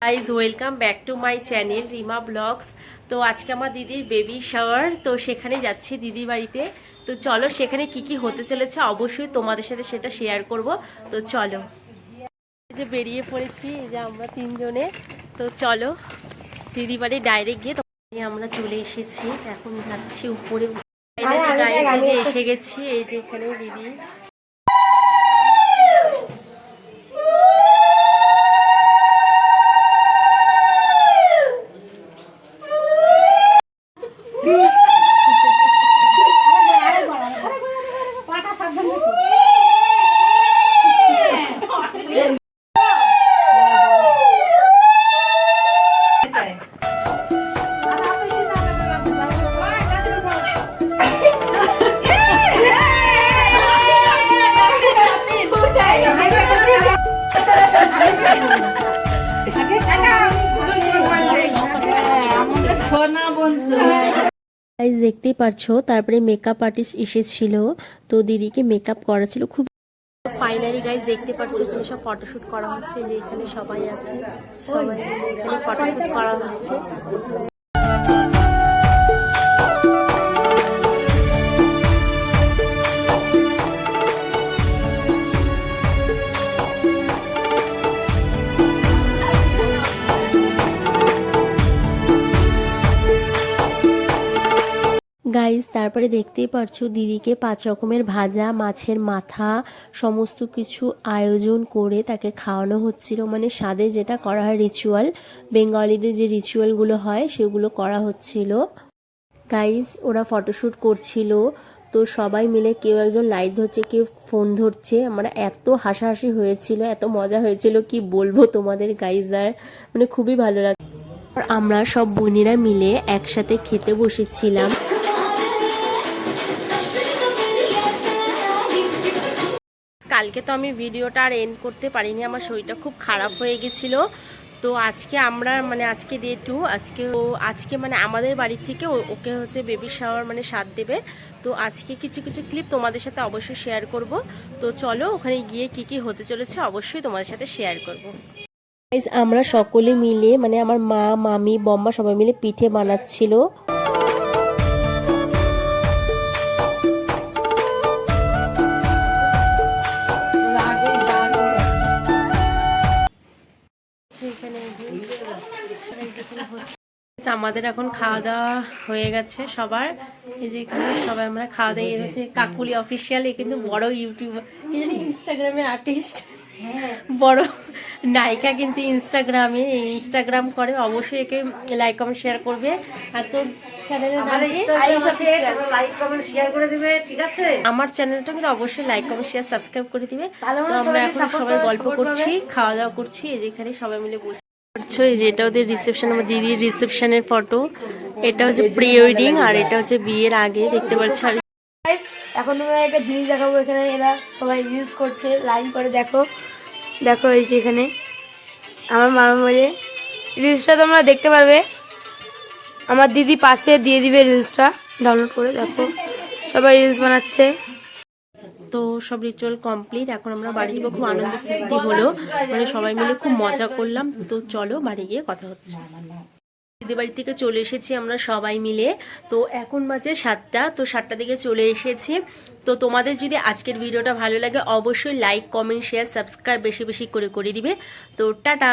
Guys welcome back to my channel Rima blogs. তো আজকে আমার দিদির বেবি শাওয়ার, তো সেখানে যাচ্ছি দিদির বাড়িতে। তো চলো সেখানে কি কি হতে চলেছে অবশ্যই তোমাদের সাথে সেটা শেয়ার করব। তো চলো, এই যে বেরিয়ে পড়েছি, এই যে আমরা তিনজনে। তো চলো দিদি বাড়ি ডাইরেক্ট গিয়ে আমরা চলে এসেছি, এখন যাচ্ছি উপরে। এই যে এসে গেছি, এই যে এখানে দিদি। দেখতেই পারছো, তারপরে মেকআপ আর্টিস্ট এসেছিল, তো দিদিকে মেকআপ করা ছিল খুব। ফাইনালি গাইজ দেখতে পাচ্ছি এখানে সব ফটোশুট করা হচ্ছে, যে এখানে সবাই আছে, সবাই এখানে ফটোশুট করা হচ্ছে। গাইজ তারপরে দেখতেই পারছো দিদিকে 5 রকমের ভাজা, মাছের মাথা সমস্ত কিছু আয়োজন করে তাকে খাওয়ানো হচ্ছিল। মানে স্বাদে যেটা করা হয় রিচুয়াল, বেঙ্গলিদের যে রিচুয়ালগুলো হয় সেগুলো করা হচ্ছিল। গাইজ ওরা ফটোশ্যুট করছিল, তো সবাই মিলে কেউ একজন লাইট ধরছে, কেউ ফোন ধরছে। আমরা এত হাসাহাসি হয়েছিল, এত মজা হয়েছিল কি বলবো তোমাদের গাইজ, আর মানে খুবই ভালো লাগে। আমরা সব বোনেরা মিলে একসাথে খেতে বসেছিলাম। কালকে তো আমি ভিডিওটা আর এন্ড করতে পারিনি, আমার শরীরটা খুব খারাপ হয়ে গেছিল। তো আজকে আমরা আজকে ডে 2, আজকে মানে আমাদের বাড়ির থেকে ওকে হচ্ছে বেবি শাওয়ার মানে সাথ দেবে। তো আজকে কিছু কিছু ক্লিপ তোমাদের সাথে অবশ্যই শেয়ার করব। তো চলো ওখানে গিয়ে কি কি হতে চলেছে অবশ্যই তোমাদের সাথে শেয়ার করব। আমরা সকলে মিলে মানে আমার মা, মামি, বম্মা সবাই মিলে পিঠে বানাচ্ছিল। আমাদের এখন খাওয়া দাওয়া হয়ে গেছে সবার, এই যে এখানে সবাই আমরা খাওয়া দাওয়া। হচ্ছে কাকুলি অফিসিয়াল, এ কিন্তু বড় ইউটিউবার, ইনস্টাগ্রামের আর্টিস্ট, বড় নায়িকা, কিন্তু ইনস্টাগ্রাম করে। অবশ্যই একে লাইক কমেন্ট শেয়ার করবে। আর তো আমার চ্যানেলটা কিন্তু অবশ্যই লাইক কমেন্ট শেয়ার সাবস্ক্রাইব করে দিবে। আমরা এখন সবাই গল্প করছি, খাওয়া দাওয়া করছি, এই যেখানে সবাই মিলে বসে। এই যে এটা ওদের রিসেপশন, আমার দিদির রিসেপশনের ফটো। এটা হচ্ছে প্রি ওয়েডিং আর এটা হচ্ছে বিয়ের আগে, দেখতে পাচ্ছ। এখন তোমাদের একটা জিনিস দেখাবো, এখানে এরা সবাই রিলস করছে লাইন করে। দেখো দেখো এই যে এখানে আমার মামা বাড়ি রিলসটা তোমরা দেখতে পারবে, আমার দিদি পাশে দিয়ে দিবে রিলসটা ডাউনলোড করে। দেখো সবাই রিলস বানাচ্ছে। তো সব রিচুয়াল কমপ্লিট, এখন আমরা বাড়ি যাবো। খুব আনন্দ ফুর্তি হলো, মানে সবাই মিলে খুব মজা করলাম। তো চলো বাড়ি গিয়ে কথা হচ্ছে। দিদি বাড়ি থেকে চলে এসেছি আমরা সবাই মিলে। তো এখন বাজে 7টা, তো 7টার দিকে চলে এসেছি। তো তোমাদের যদি আজকের ভিডিওটা ভালো লাগে অবশ্যই লাইক কমেন্ট শেয়ার সাবস্ক্রাইব বেশি বেশি করে দিবে। তো টাটা।